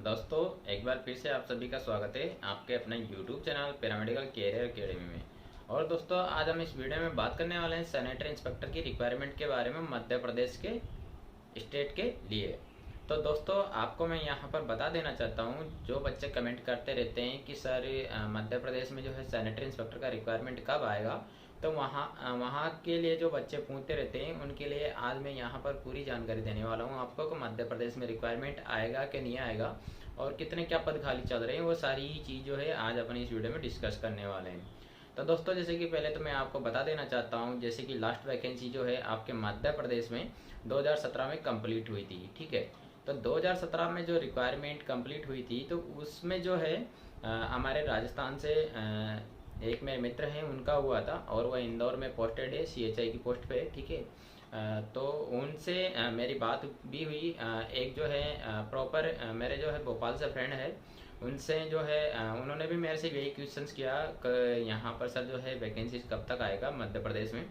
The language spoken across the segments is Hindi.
दोस्तों, एक बार फिर से आप सभी का स्वागत है आपके अपने YouTube channel paramedical career academy में। और दोस्तों, आज हम इस वीडियो में बात करने वाले हैं सैनिटरी इंस्पेक्टर की रिक्वायरमेंट के बारे में मध्य प्रदेश के स्टेट के लिए। तो दोस्तों, आपको मैं यहाँ पर बता देना चाहता हूँ, जो बच्चे कमेंट करते रहते हैं कि सर मध्य प्रदेश में जो है सैनिटरी इंस्पेक्टर का रिक्वायरमेंट कब आएगा, तो वहाँ के लिए जो बच्चे पूछते रहते हैं उनके लिए आज मैं यहाँ पर पूरी जानकारी देने वाला हूँ आपको कि मध्य प्रदेश में रिक्वायरमेंट आएगा कि नहीं आएगा और कितने क्या पद खाली चल रहे हैं। वो सारी चीज़ जो है आज अपन इस वीडियो में डिस्कस करने वाले हैं। तो दोस्तों, जैसे कि पहले तो मैं आपको बता देना चाहता हूँ, जैसे कि लास्ट वैकेंसी जो है आपके मध्य प्रदेश में 2017 में कंप्लीट हुई थी। ठीक है, तो 2017 में जो रिक्वायरमेंट कंप्लीट हुई थी तो उसमें जो है हमारे राजस्थान से एक मेरे मित्र हैं, उनका हुआ था और वह इंदौर में पोस्टेड है, CHI की पोस्ट पे। ठीक है, तो उनसे मेरी बात भी हुई। एक जो है प्रॉपर मेरे जो है भोपाल से फ्रेंड है, उनसे जो है उन्होंने भी मेरे से यही क्वेश्चंस किया कि यहाँ पर सर जो है वैकेंसीज कब तक आएगा मध्य प्रदेश में।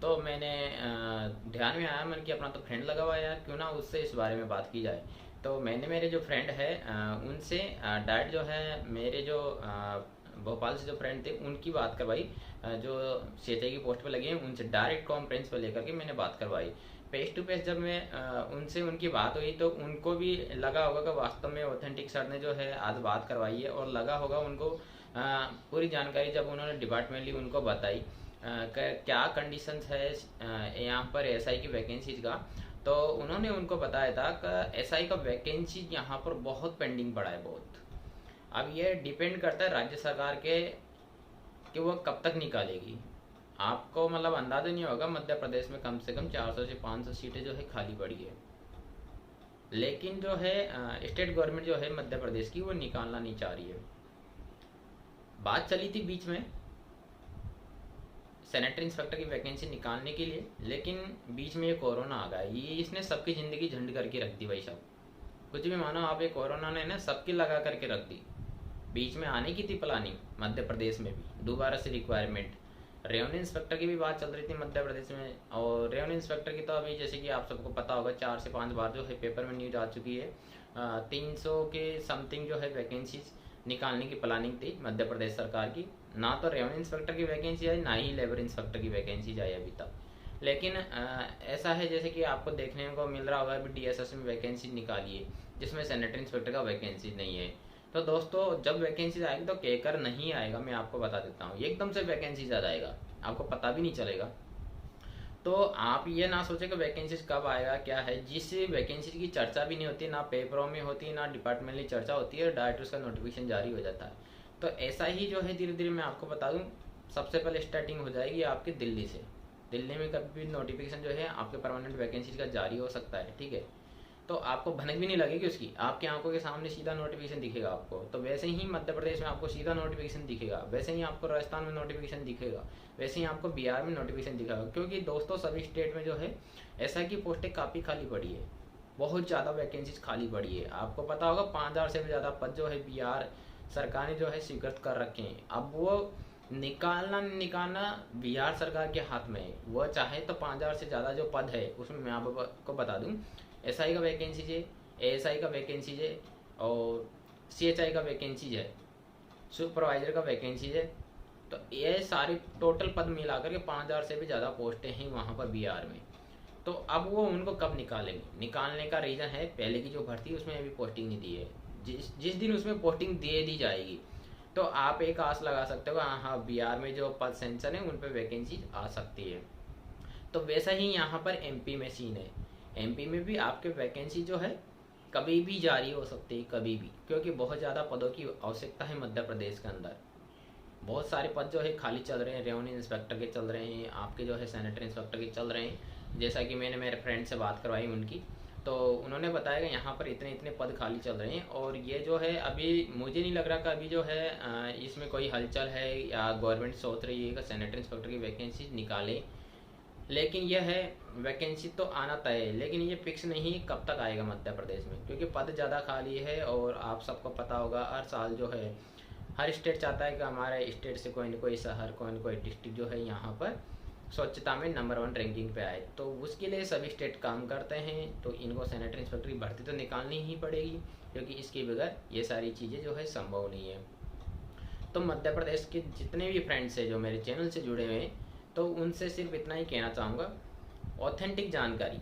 तो मैंने ध्यान में आया, मैंने कि अपना तो फ्रेंड लगा हुआ है यार, क्यों ना उससे इस बारे में बात की जाए। तो मैंने मेरे जो फ्रेंड है उनसे डायरेक्ट जो है मेरे जो भोपाल से जो फ्रेंड थे उनकी बात करवाई, जो CHI की पोस्ट पे लगे हैं उनसे डायरेक्ट कॉन्फ्रेंस पे लेकर के मैंने बात करवाई। फेस टू फेस जब मैं उनसे उनकी बात हुई तो उनको भी लगा होगा कि वास्तव में ऑथेंटिक सर ने जो है आज बात करवाई है, और लगा होगा उनको पूरी जानकारी जब उन्होंने डिपार्टमेंटली उनको बताई क्या कंडीशंस है यहाँ पर SI की वैकेंसीज का। तो उन्होंने उनको बताया था कि SI का वैकेंसी यहाँ पर बहुत पेंडिंग पड़ा है, बहुत। अब ये डिपेंड करता है राज्य सरकार के कि वो कब तक निकालेगी। आपको मतलब अंदाजा नहीं होगा, मध्य प्रदेश में कम से कम 400 से 500 सीटें जो है खाली पड़ी है, लेकिन जो है स्टेट गवर्नमेंट जो है मध्य प्रदेश की वो निकालना नहीं चाह रही है। बात चली थी बीच में सैनिटरी इंस्पेक्टर की वैकेंसी निकालने के लिए, लेकिन बीच में ये कोरोना आ गया, ये इसने सबकी ज़िंदगी झंड करके रख दी भाई साहब। कुछ भी मानो आप, ये कोरोना ने ना सबकी लगा करके रख दी। बीच में आने की थी प्लानिंग मध्य प्रदेश में भी दोबारा से रिक्वायरमेंट। रेवेन्यू इंस्पेक्टर की भी बात चल रही थी मध्य प्रदेश में, और रेवेन्यू इंस्पेक्टर की तो अभी जैसे कि आप सबको पता होगा 4 से 5 बार जो है पेपर में न्यूज आ चुकी है। 300 के समथिंग जो है वैकेंसीज निकालने की प्लानिंग थी मध्य प्रदेश सरकार की। ना तो रेवेन्यू इंस्पेक्टर की वैकेंसी आई, ना ही लेबर इंस्पेक्टर की वैकेंसी आई अभी तक। लेकिन ऐसा है जैसे कि आपको देखने को मिल रहा होगा, अभी DSS में वैकेंसी निकाली है जिसमें सैनिटरी इंस्पेक्टर का वैकेंसी नहीं है। तो दोस्तों, जब वैकेंसी आएगी तो कहकर नहीं आएगा, मैं आपको बता देता हूँ, एकदम से वैकेंसी ज़्यादा आएगा, आपको पता भी नहीं चलेगा। तो आप ये ना सोचें कि वैकेंसीज कब आएगा क्या है, जिस वैकेंसी की चर्चा भी नहीं होती, ना पेपरों में होती, ना डिपार्टमेंटली चर्चा होती है, डायरेक्ट उसका नोटिफिकेशन जारी हो जाता है। तो ऐसा ही जो है धीरे धीरे मैं आपको बता दूं, सबसे पहले स्टार्टिंग हो जाएगी आपके दिल्ली से। दिल्ली में कभी भी नोटिफिकेशन जो है आपके परमानेंट वैकेंसीज का जारी हो सकता है। ठीक है, तो आपको भनक भी नहीं लगेगी उसकी, आपकी आंखों के सामने सीधा नोटिफिकेशन दिखेगा आपको। तो वैसे ही मध्य प्रदेश में आपको सीधा नोटिफिकेशन दिखेगा, वैसे ही आपको राजस्थान में नोटिफिकेशन दिखेगा, वैसे ही आपको बिहार में नोटिफिकेशन दिखेगा। क्योंकि दोस्तों, सभी स्टेट में जो है SI की पोस्टें काफ़ी खाली पड़ी है, बहुत ज़्यादा वैकेंसीज खाली पड़ी है। आपको पता होगा 5000 से भी ज़्यादा पद जो है बिहार सरकार ने जो है स्वीकृत कर रखे हैं। अब वो निकालना निकालना बिहार सरकार के हाथ में है। वो चाहे तो 5000 से ज़्यादा जो पद है उसमें मैं आपको बता दूं, SI का वैकेंसीज है, ASI का वैकेंसीज है, और CHI का वैकेंसीज है, सुपरवाइजर का वैकेंसीज है। तो ये सारे टोटल पद मिलाकर के 5000 से भी ज़्यादा पोस्टें हैं वहाँ पर बिहार में। तो अब वो उनको कब निकालेंगे, निकालने का रीज़न है पहले की जो भर्ती है उसमें अभी पोस्टिंग नहीं दी है। जिस दिन उसमें पोस्टिंग दे दी जाएगी तो आप एक आस लगा सकते हो, हाँ बिहार में जो पद सेंशन है उन पर वैकेंसी आ सकती है। तो वैसा ही यहाँ पर MP में सीन है। MP में भी आपके वैकेंसी जो है कभी भी जारी हो सकती है, कभी भी, क्योंकि बहुत ज़्यादा पदों की आवश्यकता है मध्य प्रदेश के अंदर। बहुत सारे पद जो है खाली चल रहे हैं, रेवेन्यू इंस्पेक्टर के चल रहे हैं, आपके जो है सैनिटरी इंस्पेक्टर के चल रहे हैं। जैसा कि मैंने मेरे फ्रेंड से बात करवाई उनकी, तो उन्होंने बताया कि यहाँ पर इतने इतने पद खाली चल रहे हैं। और ये जो है अभी मुझे नहीं लग रहा कि अभी जो है इसमें कोई हलचल है या गवर्नमेंट सोच रही है कि सैनिटरी इंस्पेक्टर की वैकेंसी निकाले। लेकिन यह है, वैकेंसी तो आना तय है, लेकिन ये फिक्स नहीं कब तक आएगा मध्य प्रदेश में, क्योंकि पद ज़्यादा खाली है। और आप सबको पता होगा हर साल जो है हर स्टेट चाहता है कि हमारे स्टेट से कोई ना कोई शहर, कोई ना कोई डिस्ट्रिक्ट जो है यहाँ पर स्वच्छता में नंबर 1 रैंकिंग पे आए। तो उसके लिए सभी स्टेट काम करते हैं, तो इनको सैनिटरी इंस्पेक्टर की भर्ती तो निकालनी ही पड़ेगी, क्योंकि इसके बगैर ये सारी चीज़ें जो है संभव नहीं है। तो मध्य प्रदेश के जितने भी फ्रेंड्स हैं जो मेरे चैनल से जुड़े हुए हैं, तो उनसे सिर्फ इतना ही कहना चाहूँगा, ऑथेंटिक जानकारी,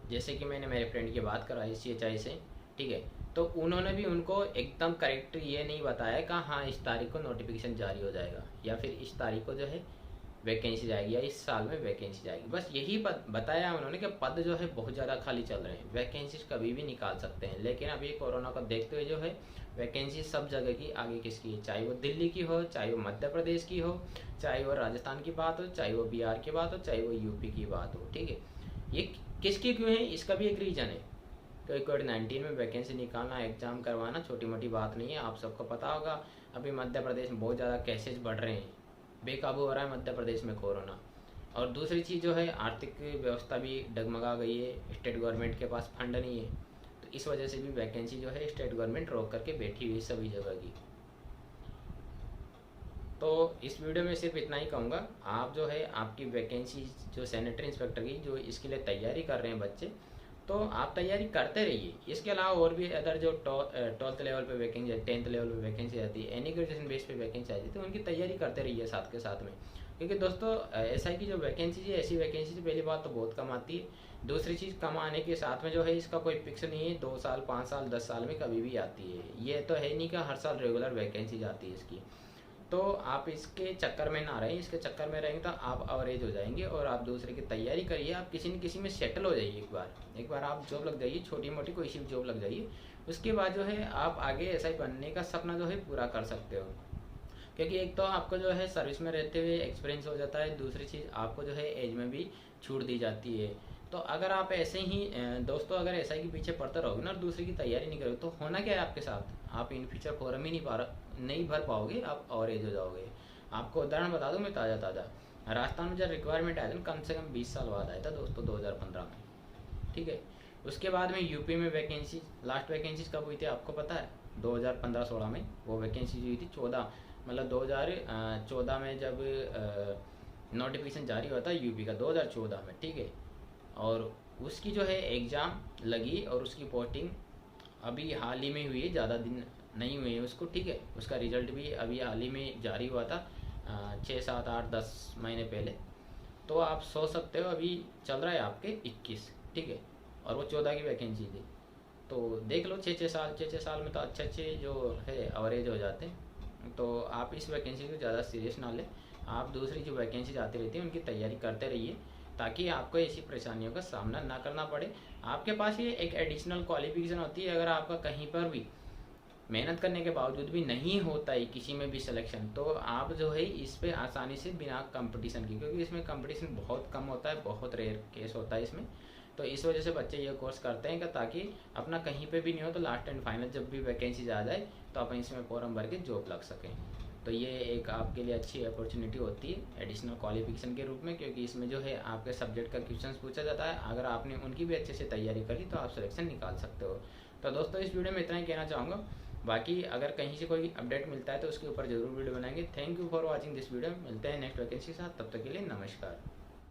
जैसे कि मैंने मेरे फ्रेंड की बात कराई CHI से, ठीक है, तो उन्होंने भी उनको एकदम करेक्ट ये नहीं बताया कि हाँ इस तारीख को नोटिफिकेशन जारी हो जाएगा या फिर इस तारीख को जो है वैकेंसी जाएगी या इस साल में वैकेंसी जाएगी। बस यही बताया उन्होंने कि पद जो है बहुत ज़्यादा खाली चल रहे हैं, वैकेंसी कभी भी निकाल सकते हैं। लेकिन अब ये कोरोना को देखते हुए जो है वैकेंसी सब जगह की आगे किसकी है, चाहे वो दिल्ली की हो, चाहे वो मध्य प्रदेश की हो, चाहे वो राजस्थान की बात हो, चाहे वो बिहार की बात हो, चाहे वो यूपी की बात हो, ठीक है। ये किसकी क्यों है, इसका भी एक रीज़न है। तो कोविड-19 में वैकेंसी निकालना, एग्ज़ाम करवाना छोटी मोटी बात नहीं है, आप सबको पता होगा। अभी मध्य प्रदेश में बहुत ज़्यादा केसेज बढ़ रहे हैं, बेकाबू हो रहा है मध्य प्रदेश में कोरोना। और दूसरी चीज़ जो है आर्थिक व्यवस्था भी डगमगा गई है, स्टेट गवर्नमेंट के पास फंड नहीं है, तो इस वजह से भी वैकेंसी जो है स्टेट गवर्नमेंट रोक करके बैठी हुई सभी जगह की। तो इस वीडियो में सिर्फ इतना ही कहूँगा, आप जो है आपकी वैकेंसी जो सैनिटरी इंस्पेक्टर की जो इसके लिए तैयारी कर रहे हैं बच्चे, तो आप तैयारी करते रहिए। इसके अलावा और भी अदर जो 12th लेवल पे वैकेंसी, 10th लेवल पे वैकेंसी आती है, एनी ग्रेजुएशन बेस पे वैकेंसी आती है, तो उनकी तैयारी करते रहिए साथ के साथ में। क्योंकि दोस्तों SI की जो वैकेंसी है, ऐसी वैकेंसी से पहली बात तो बहुत कम आती है, दूसरी चीज़ कम आने के साथ में जो है इसका कोई फिक्स नहीं है, 2 साल 5 साल 10 साल में कभी भी आती है। ये तो है नहीं कि हर साल रेगुलर वैकेंसी जाती है इसकी। तो आप इसके चक्कर में ना रहें, इसके चक्कर में रहेंगे तो आप अवरेज हो जाएंगे और आप दूसरे की तैयारी करिए, आप किसी न किसी में सेटल हो जाइए। एक बार आप जॉब लग जाइए, छोटी मोटी कोई सी जॉब लग जाइए, उसके बाद जो है आप आगे SI बनने का सपना जो है पूरा कर सकते हो। क्योंकि एक तो आपको जो है सर्विस में रहते हुए एक्सपीरियंस हो जाता है, दूसरी चीज़ आपको जो है एज में भी छूट दी जाती है। तो अगर आप ऐसे ही दोस्तों अगर SI के पीछे पड़ते रहोगे ना और दूसरी की तैयारी नहीं करोगे, तो होना क्या है आपके साथ, आप इन फ्यूचर फॉर्म ही नहीं भर पाओगे, आप और एज हो जाओगे। आपको उदाहरण बता दूं मैं, ताज़ा राजस्थान में जब रिक्वायरमेंट आया था कम से कम 20 साल बाद आया था दोस्तों, 2015 में, ठीक है। उसके बाद में यूपी में वैकेंसी, लास्ट वैकेंसी कब हुई थी आपको पता है, 2015-16 में वो वैकेंसी हुई थी। 2014 में जब नोटिफिकेशन जारी हुआ था यूपी का 2014 में, ठीक है। और उसकी जो है एग्ज़ाम लगी और उसकी पोस्टिंग अभी हाल ही में हुई है, ज़्यादा दिन नहीं हुए हैं उसको, ठीक है। उसका रिजल्ट भी अभी हाल ही में जारी हुआ था, 6 7 8 10 महीने पहले। तो आप सोच सकते हो अभी चल रहा है आपके 21, ठीक है, और वो 14 की वैकेंसी थी। तो देख लो 6 साल में तो अच्छे जो है एवरेज हो जाते हैं। तो आप इस वैकेंसी को ज़्यादा सीरियस ना लें, आप दूसरी जो वैकेंसी आती रहती है उनकी तैयारी करते रहिए, ताकि आपको ऐसी परेशानियों का सामना ना करना पड़े। आपके पास ये एक एडिशनल क्वालिफिकेशन होती है, अगर आपका कहीं पर भी मेहनत करने के बावजूद भी नहीं होता है किसी में भी सिलेक्शन, तो आप जो है इस पे आसानी से बिना कंपटीशन की, क्योंकि इसमें कंपटीशन बहुत कम होता है, बहुत रेयर केस होता है इसमें, तो इस वजह से बच्चे ये कोर्स करते हैं कि ताकि अपना कहीं पे भी नहीं हो तो लास्ट एंड फाइनल जब भी वैकेंसी आ जाए तो अपन इसमें फॉर्म भर के जॉब लग सकें। तो ये एक आपके लिए अच्छी अपॉर्चुनिटी होती है एडिशनल क्वालिफिकेशन के रूप में, क्योंकि इसमें जो है आपके सब्जेक्ट का क्वेश्चन पूछा जाता है, अगर आपने उनकी भी अच्छे से तैयारी करी तो आप सिलेक्शन निकाल सकते हो। तो दोस्तों इस वीडियो में इतना ही कहना चाहूँगा, बाकी अगर कहीं से कोई अपडेट मिलता है तो उसके ऊपर जरूर वीडियो बनाएंगे। Thank you for watching this video, मिलते हैं नेक्स्ट वैकेंसी के साथ, तब तक के लिए नमस्कार।